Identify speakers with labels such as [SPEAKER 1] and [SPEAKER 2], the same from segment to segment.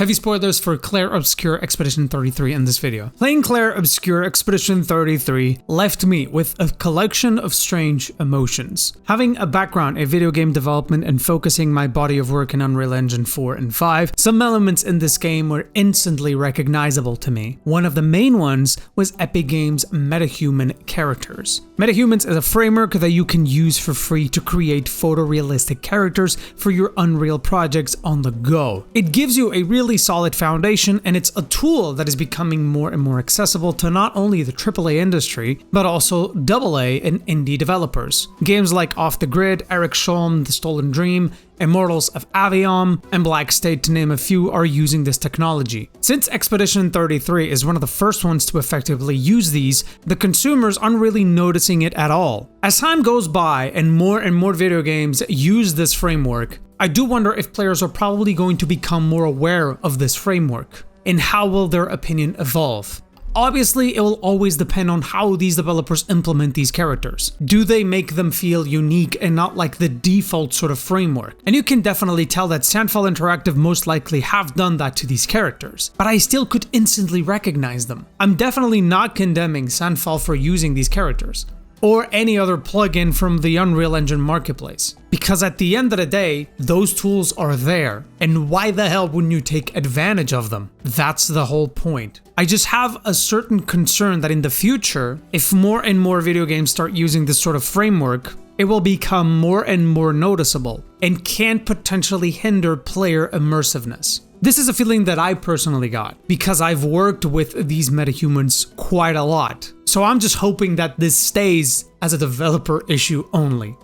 [SPEAKER 1] Heavy spoilers for Clair Obscur Expedition 33 in this video. Playing Clair Obscur Expedition 33 left me with a collection of strange emotions. Having a background in video game development and focusing my body of work in Unreal Engine 4 and 5, some elements in this game were instantly recognizable to me. One of the main ones was Epic Games' metahuman characters. Metahumans is a framework that you can use for free to create photorealistic characters for your Unreal projects on the go. It gives you a really solid foundation, and it's a tool that is becoming more and more accessible to not only the AAA industry, but also AA and indie developers. Games like Off the Grid, Eric Scholm, The Stolen Dream, Immortals of Avium, and Black State, to name a few, are using this technology. Since Expedition 33 is one of the first ones to effectively use these, the consumers aren't really noticing it at all. As time goes by and more video games use this framework, I do wonder if players are probably going to become more aware of this framework, and how will their opinion evolve. Obviously, it will always depend on how these developers implement these characters. Do they make them feel unique and not like the default sort of framework? And you can definitely tell that Sandfall Interactive most likely have done that to these characters, but I still could instantly recognize them. I'm definitely not condemning Sandfall for using these characters, or any other plugin from the Unreal Engine marketplace. Because at the end of the day, those tools are there, and why the hell wouldn't you take advantage of them? That's the whole point. I just have a certain concern that in the future, if more and more video games start using this sort of framework, it will become more and more noticeable, and can potentially hinder player immersiveness. This is a feeling that I personally got, because I've worked with these metahumans quite a lot. So I'm just hoping that this stays as a developer issue only.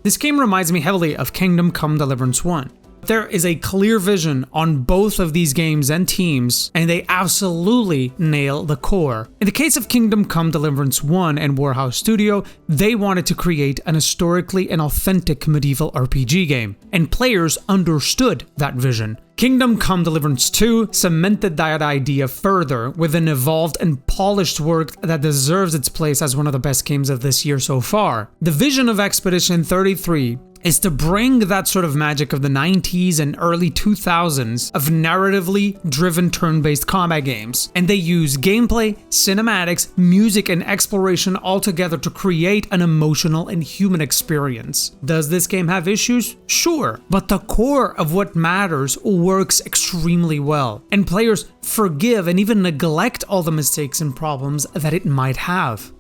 [SPEAKER 1] This game reminds me heavily of Kingdom Come Deliverance 1. There is a clear vision on both of these games and teams, and they absolutely nail the core. In the case of Kingdom Come Deliverance 1 and Warhouse Studio, they wanted to create an historically and authentic medieval RPG game, and players understood that vision. Kingdom Come Deliverance 2 cemented that idea further with an evolved and polished work that deserves its place as one of the best games of this year so far. The vision of Expedition 33 is to bring that sort of magic of the 90s and early 2000s of narratively driven turn-based combat games, and they use gameplay, cinematics, music, and exploration all together to create an emotional and human experience. Does this game have issues? Sure, but the core of what matters works extremely well, and players forgive and even neglect all the mistakes and problems that it might have.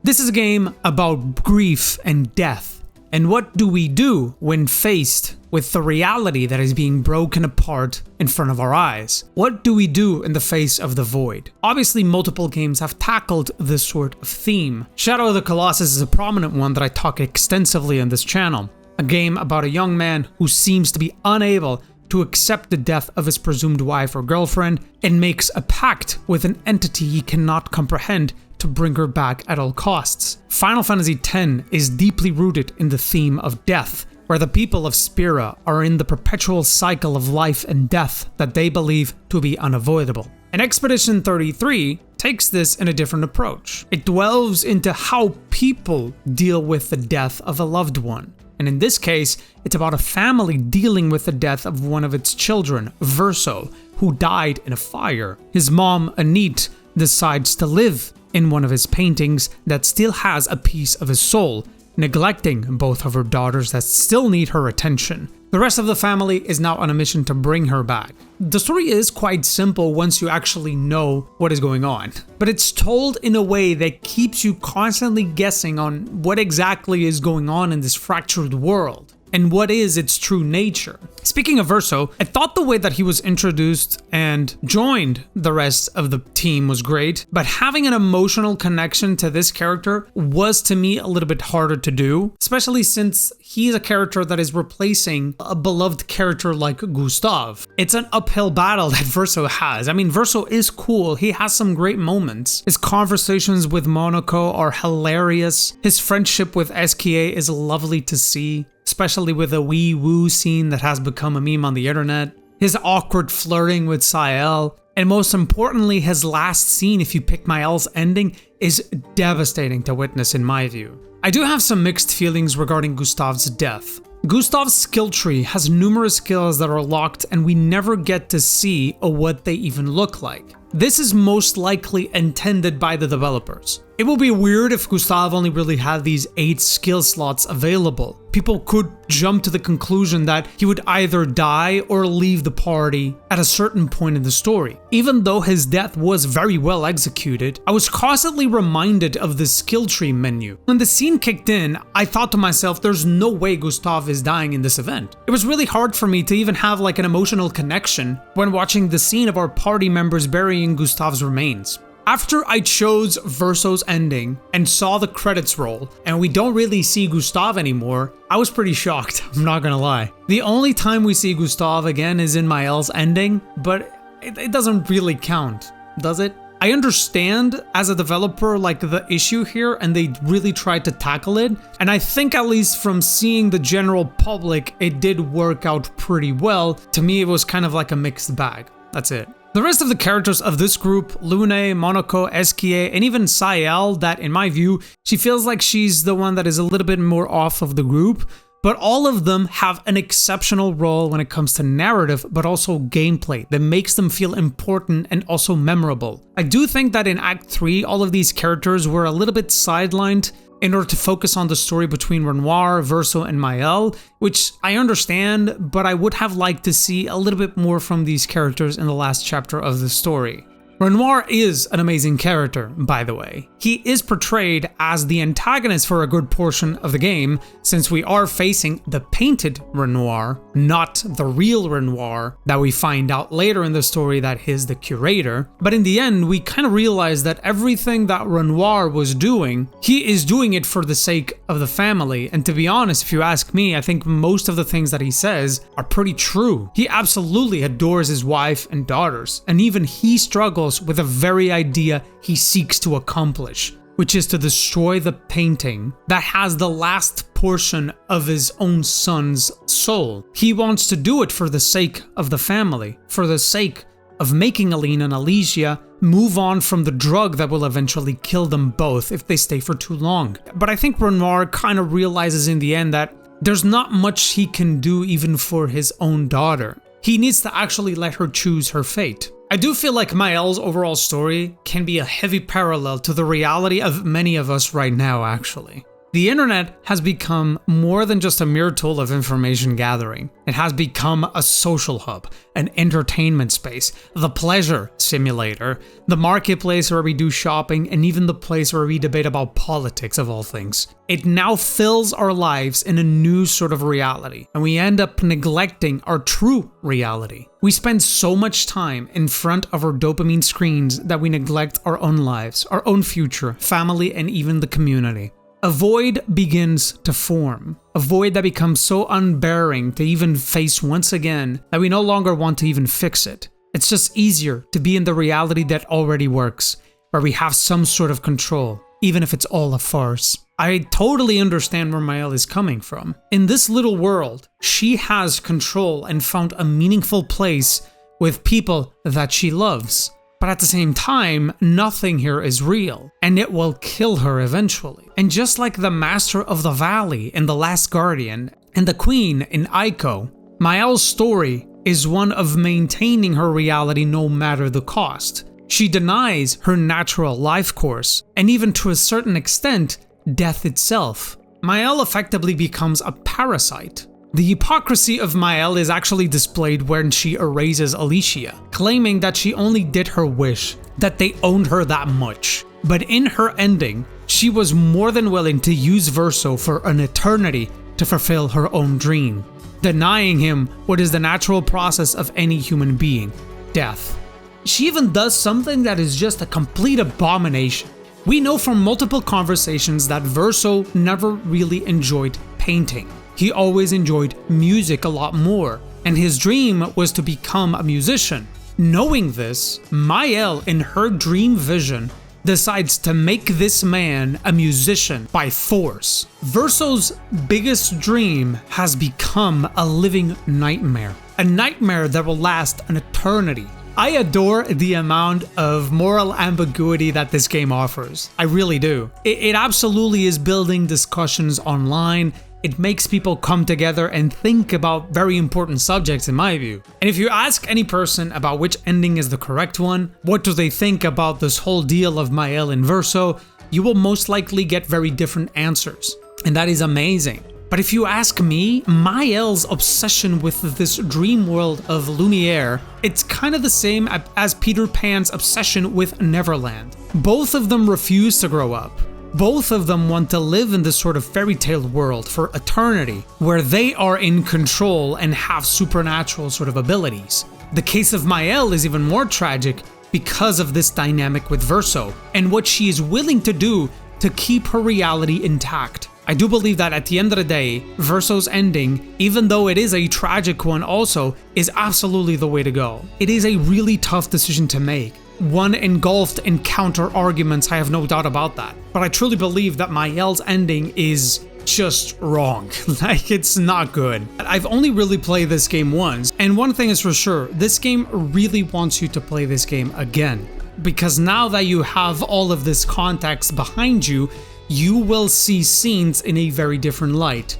[SPEAKER 1] This is a game about grief and death. And what do we do when faced with the reality that is being broken apart in front of our eyes? What do we do in the face of the void? Obviously, multiple games have tackled this sort of theme. Shadow of the Colossus is a prominent one that I talk extensively on this channel. A game about a young man who seems to be unable to accept the death of his presumed wife or girlfriend, and makes a pact with an entity he cannot comprehend to bring her back at all costs. Final Fantasy X is deeply rooted in the theme of death, where the people of Spira are in the perpetual cycle of life and death that they believe to be unavoidable. And Expedition 33 takes this in a different approach. It delves into how people deal with the death of a loved one. And in this case, it's about a family dealing with the death of one of its children, Verso, who died in a fire. His mom, Anit, decides to live in one of his paintings that still has a piece of his soul, neglecting both of her daughters that still need her attention. The rest of the family is now on a mission to bring her back. The story is quite simple once you actually know what is going on, but it's told in a way that keeps you constantly guessing on what exactly is going on in this fractured world, and what is its true nature. Speaking of Verso, I thought the way that he was introduced and joined the rest of the team was great, but having an emotional connection to this character was to me a little bit harder to do, especially since he's a character that is replacing a beloved character like Gustav. It's an uphill battle that Verso has. I mean, Verso is cool, he has some great moments. His conversations with Monaco are hilarious. His friendship with SKA is lovely to see, especially with a wee woo scene that has become a meme on the internet. His awkward flirting with Sael, and most importantly, his last scene, if you pick Mael's ending, is devastating to witness in my view. I do have some mixed feelings regarding Gustav's death. Gustav's skill tree has numerous skills that are locked and we never get to see what they even look like. This is most likely intended by the developers. It will be weird if Gustav only really had these 8 skill slots available. People could jump to the conclusion that he would either die or leave the party at a certain point in the story. Even though his death was very well executed, I was constantly reminded of the skill tree menu. When the scene kicked in, I thought to myself, there's no way Gustav is dying in this event. It was really hard for me to even have like an emotional connection when watching the scene of our party members burying Gustav's remains. After I chose Verso's ending and saw the credits roll, and we don't really see Gustav anymore, I was pretty shocked, I'm not gonna lie. The only time we see Gustav again is in Mael's ending, but it doesn't really count, does it? I understand as a developer like the issue here, and they really tried to tackle it, and I think at least from seeing the general public, it did work out pretty well. To me, it was kind of like a mixed bag. That's it. The rest of the characters of this group, Lune, Monaco, Eskie, and even Sael, that in my view, she feels like she's the one that is a little bit more off of the group, but all of them have an exceptional role when it comes to narrative, but also gameplay that makes them feel important and also memorable. I do think that in Act 3, all of these characters were a little bit sidelined in order to focus on the story between Renoir, Verso, and Mael, which I understand, but I would have liked to see a little bit more from these characters in the last chapter of the story. Renoir is an amazing character, by the way. He is portrayed as the antagonist for a good portion of the game, since we are facing the painted Renoir, not the real Renoir that we find out later in the story that he's the curator. But in the end, we kind of realize that everything that Renoir was doing, he is doing it for the sake of the family. And to be honest, if you ask me, I think most of the things that he says are pretty true. He absolutely adores his wife and daughters, and even he struggles with the very idea he seeks to accomplish, which is to destroy the painting that has the last portion of his own son's soul. He wants to do it for the sake of the family, for the sake of making Aline and Alicia move on from the drug that will eventually kill them both if they stay for too long. But I think Renoir kind of realizes in the end that there's not much he can do even for his own daughter. He needs to actually let her choose her fate. I do feel like Mael's overall story can be a heavy parallel to the reality of many of us right now, actually. The internet has become more than just a mere tool of information gathering. It has become a social hub, an entertainment space, the pleasure simulator, the marketplace where we do shopping, and even the place where we debate about politics of all things. It now fills our lives in a new sort of reality, and we end up neglecting our true reality. We spend so much time in front of our dopamine screens that we neglect our own lives, our own future, family, and even the community. A void begins to form, a void that becomes so unbearing to even face once again that we no longer want to even fix it. It's just easier to be in the reality that already works, where we have some sort of control, even if it's all a farce. I totally understand where Mael is coming from. In this little world, she has control and found a meaningful place with people that she loves. But at the same time, nothing here is real, and it will kill her eventually. And just like the Master of the Valley in The Last Guardian and the Queen in Ico, Mael's story is one of maintaining her reality no matter the cost. She denies her natural life course, and even to a certain extent, death itself. Mael effectively becomes a parasite. The hypocrisy of Mael is actually displayed when she erases Alicia, claiming that she only did her wish, that they owned her that much. But in her ending, she was more than willing to use Verso for an eternity to fulfill her own dream, denying him what is the natural process of any human being, death. She even does something that is just a complete abomination. We know from multiple conversations that Verso never really enjoyed painting. He always enjoyed music a lot more, and his dream was to become a musician. Knowing this, Mael, in her dream vision, decides to make this man a musician by force. Verso's biggest dream has become a living nightmare, a nightmare that will last an eternity. I adore the amount of moral ambiguity that this game offers. I really do. It absolutely is building discussions online. It makes people come together and think about very important subjects in my view. And if you ask any person about which ending is the correct one, what do they think about this whole deal of Mael and Verso, you will most likely get very different answers. And that is amazing. But if you ask me, Mael's obsession with this dream world of Lumiere, it's kind of the same as Peter Pan's obsession with Neverland. Both of them refuse to grow up. Both of them want to live in this sort of fairy tale world for eternity, where they are in control and have supernatural sort of abilities. The case of Mael is even more tragic because of this dynamic with Verso, and what she is willing to do to keep her reality intact. I do believe that at the end of the day, Verso's ending, even though it is a tragic one also, is absolutely the way to go. It is a really tough decision to make. One engulfed in counter arguments, I have no doubt about that. But I truly believe that Mael's ending is just wrong. Like, it's not good. I've only really played this game once, and one thing is for sure, this game really wants you to play this game again. Because now that you have all of this context behind you, you will see scenes in a very different light.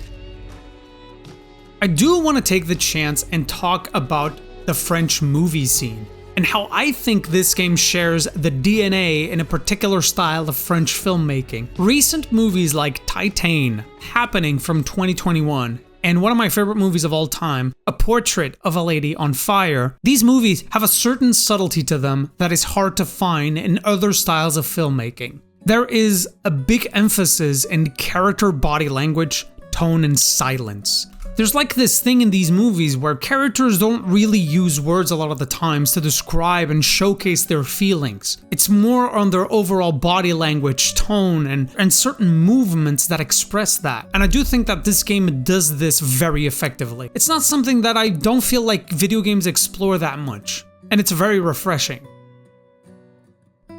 [SPEAKER 1] I do want to take the chance and talk about the French movie scene, and how I think this game shares the DNA in a particular style of French filmmaking. Recent movies like Titane, Happening from 2021, and one of my favorite movies of all time, A Portrait of a Lady on Fire, these movies have a certain subtlety to them that is hard to find in other styles of filmmaking. There is a big emphasis in character body language, tone, and silence. There's like this thing in these movies where characters don't really use words a lot of the times to describe and showcase their feelings. It's more on their overall body language, tone, and certain movements that express that. And I do think that this game does this very effectively. It's not something that I don't feel like video games explore that much, and it's very refreshing.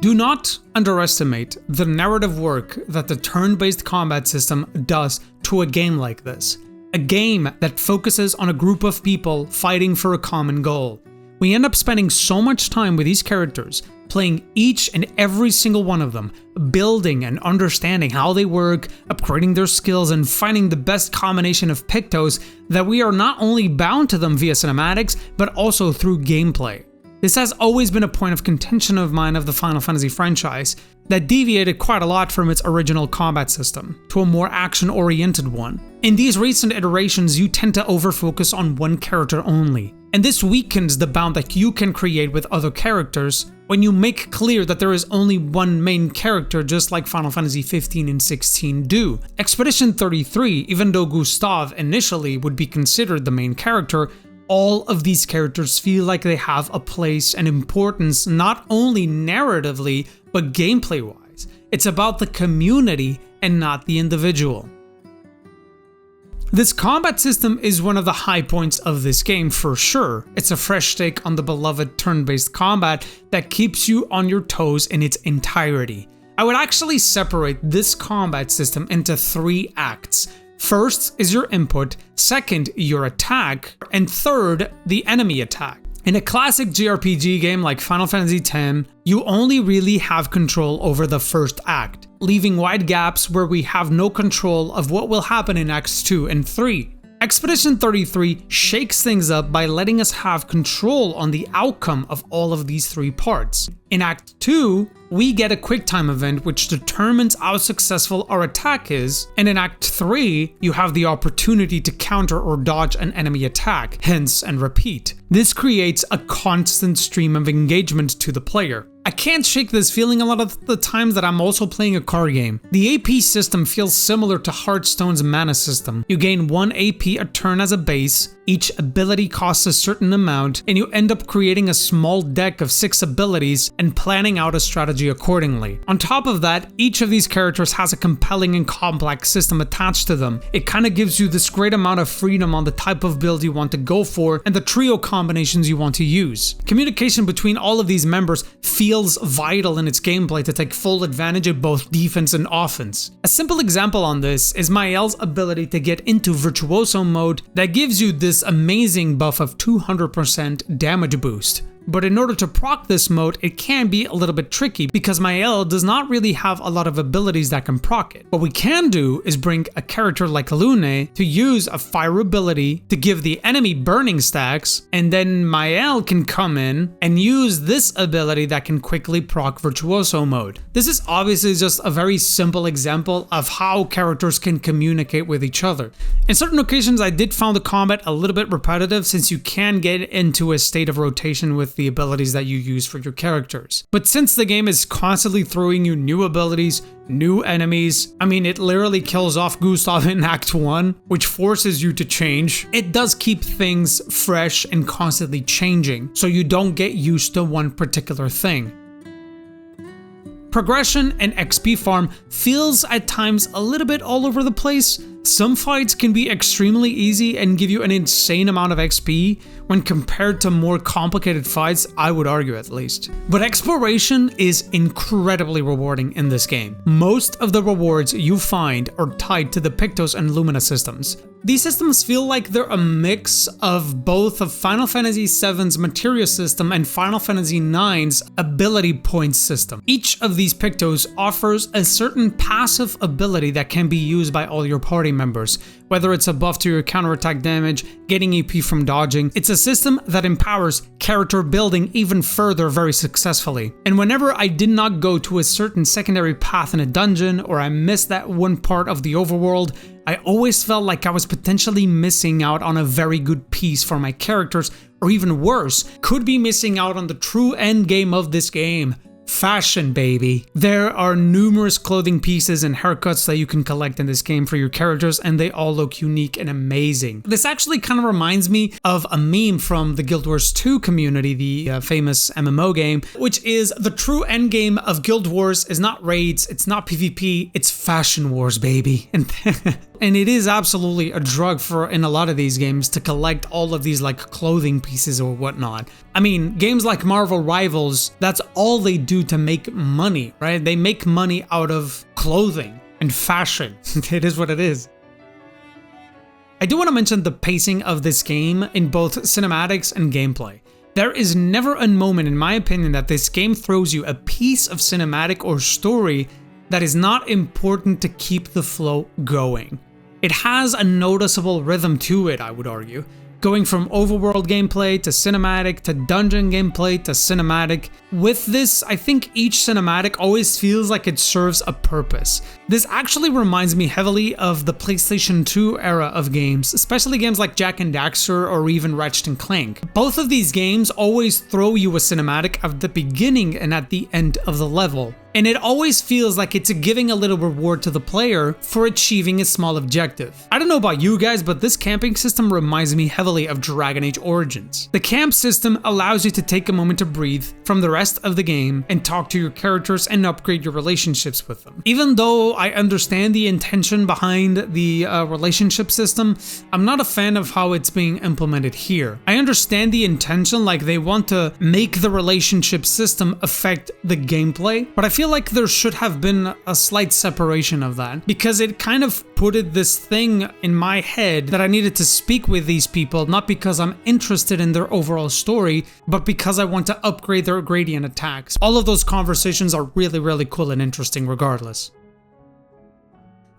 [SPEAKER 1] Do not underestimate the narrative work that the turn-based combat system does to a game like this. A game that focuses on a group of people fighting for a common goal. We end up spending so much time with these characters, playing each and every single one of them, building and understanding how they work, upgrading their skills, and finding the best combination of Pictos, that we are not only bound to them via cinematics, but also through gameplay. This has always been a point of contention of mine of the Final Fantasy franchise, that deviated quite a lot from its original combat system, to a more action-oriented one. In these recent iterations, you tend to overfocus on one character only, and this weakens the bond that you can create with other characters when you make clear that there is only one main character, just like Final Fantasy 15 and 16 do. Expedition 33, even though Gustav initially would be considered the main character, all of these characters feel like they have a place and importance not only narratively, but gameplay-wise. It's about the community and not the individual. This combat system is one of the high points of this game for sure. It's a fresh take on the beloved turn-based combat that keeps you on your toes in its entirety. I would actually separate this combat system into 3 acts. First is your input, second your attack, and third the enemy attack. In a classic JRPG game like Final Fantasy X, you only really have control over the first act, leaving wide gaps where we have no control of what will happen in Acts 2 and 3. Expedition 33 shakes things up by letting us have control on the outcome of all of these 3 parts. In Act 2, we get a QuickTime event which determines how successful our attack is, and in Act 3, you have the opportunity to counter or dodge an enemy attack, hence and repeat. This creates a constant stream of engagement to the player. I can't shake this feeling a lot of the times that I'm also playing a card game. The AP system feels similar to Hearthstone's mana system. You gain 1 AP a turn as a base, each ability costs a certain amount, and you end up creating a small deck of 6 abilities and planning out a strategy accordingly. On top of that, each of these characters has a compelling and complex system attached to them. It kind of gives you this great amount of freedom on the type of build you want to go for and the trio combinations you want to use. Communication between all of these members feels vital in its gameplay to take full advantage of both defense and offense. A simple example on this is Mael's ability to get into Virtuoso mode that gives you this amazing buff of 200% damage boost. But in order to proc this mode, it can be a little bit tricky because my L does not really have a lot of abilities that can proc it. What we can do is bring a character like Lune to use a fire ability to give the enemy burning stacks, and then my L can come in and use this ability that can quickly proc Virtuoso mode. This is obviously just a very simple example of how characters can communicate with each other. In certain occasions, I did find the combat a little bit repetitive since you can get into a state of rotation with the abilities that you use for your characters. But since the game is constantly throwing you new abilities, new enemies, I mean, it literally kills off Gustav in Act 1, which forces you to change. It does keep things fresh and constantly changing, so you don't get used to one particular thing. Progression and XP farm feels at times a little bit all over the place. Some fights can be extremely easy and give you an insane amount of XP when compared to more complicated fights, I would argue at least. But exploration is incredibly rewarding in this game. Most of the rewards you find are tied to the Pictos and Lumina systems. These systems feel like they're a mix of both of Final Fantasy VII's materia system and Final Fantasy IX's ability points system. Each of these Pictos offers a certain passive ability that can be used by all your party members, whether it's a buff to your counterattack damage, getting EP from dodging. It's a system that empowers character building even further very successfully. And whenever I did not go to a certain secondary path in a dungeon, or I missed that one part of the overworld, I always felt like I was potentially missing out on a very good piece for my characters, or even worse, could be missing out on the true end game of this game. Fashion, baby. There are numerous clothing pieces and haircuts that you can collect in this game for your characters, and they all look unique and amazing. This actually kind of reminds me of a meme from the Guild Wars 2 community, the famous MMO game, which is the true endgame of Guild Wars is not raids, it's not PvP, it's fashion wars, baby. And it is absolutely a drug in a lot of these games to collect all of these like clothing pieces or whatnot. I mean, games like Marvel Rivals, that's all they do to make money, right? They make money out of clothing and fashion. It is what it is. I do want to mention the pacing of this game in both cinematics and gameplay. There is never a moment, in my opinion, that this game throws you a piece of cinematic or story that is not important to keep the flow going. It has a noticeable rhythm to it, I would argue. Going from overworld gameplay to cinematic to dungeon gameplay to cinematic. With this, I think each cinematic always feels like it serves a purpose. This actually reminds me heavily of the PlayStation 2 era of games, especially games like Jak and Daxter or even Ratchet & Clank. Both of these games always throw you a cinematic at the beginning and at the end of the level. And it always feels like it's giving a little reward to the player for achieving a small objective. I don't know about you guys, but this camping system reminds me heavily of Dragon Age Origins. The camp system allows you to take a moment to breathe from the rest of the game and talk to your characters and upgrade your relationships with them. Even though I understand the intention behind the relationship system, I'm not a fan of how it's being implemented here. I understand the intention, like they want to make the relationship system affect the gameplay, but I feel like there should have been a slight separation of that, because it kind of put this thing in my head that I needed to speak with these people, not because I'm interested in their overall story, but because I want to upgrade their gradient attacks. All of those conversations are really, really cool and interesting regardless.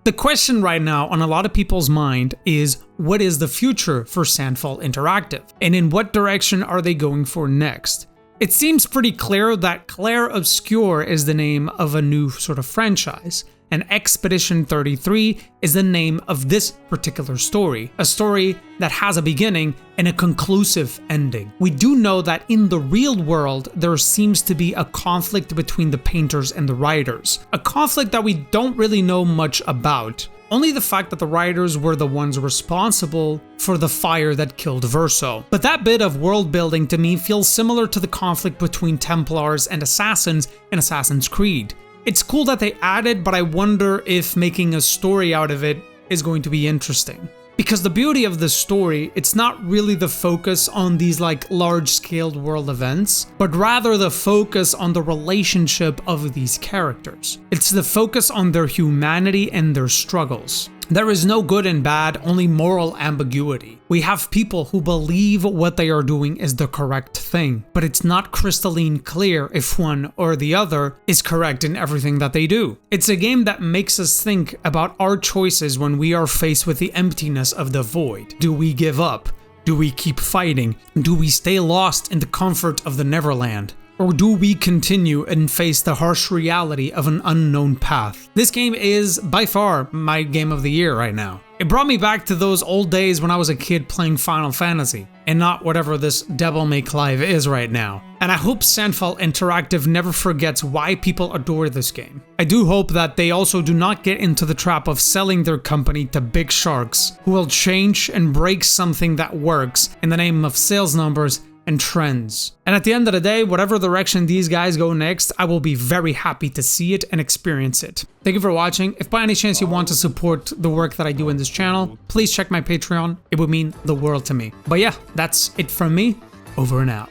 [SPEAKER 1] The question right now on a lot of people's mind is, what is the future for Sandfall Interactive? And in what direction are they going for next? It seems pretty clear that Clair Obscur is the name of a new sort of franchise, and Expedition 33 is the name of this particular story, a story that has a beginning and a conclusive ending. We do know that in the real world, there seems to be a conflict between the painters and the writers, a conflict that we don't really know much about. Only the fact that the writers were the ones responsible for the fire that killed Verso. But that bit of world building to me feels similar to the conflict between Templars and Assassins in Assassin's Creed. It's cool that they added, but I wonder if making a story out of it is going to be interesting. Because the beauty of this story, it's not really the focus on these like large-scale world events, but rather the focus on the relationship of these characters. It's the focus on their humanity and their struggles. There is no good and bad, only moral ambiguity. We have people who believe what they are doing is the correct thing, but it's not crystalline clear if one or the other is correct in everything that they do. It's a game that makes us think about our choices when we are faced with the emptiness of the void. Do we give up? Do we keep fighting? Do we stay lost in the comfort of the Neverland? Or do we continue and face the harsh reality of an unknown path? This game is by far my game of the year right now. It brought me back to those old days when I was a kid playing Final Fantasy, and not whatever this Devil May Cry is right now. And I hope Sandfall Interactive never forgets why people adore this game. I do hope that they also do not get into the trap of selling their company to big sharks who will change and break something that works in the name of sales numbers and trends. And at the end of the day, whatever direction these guys go next, I will be very happy to see it and experience it. Thank you for watching. If by any chance you want to support the work that I do in this channel, please check my Patreon. It would mean the world to me. But yeah, that's it from me. Over and out.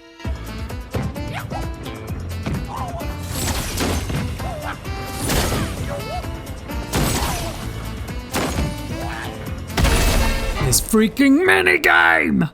[SPEAKER 1] This freaking minigame!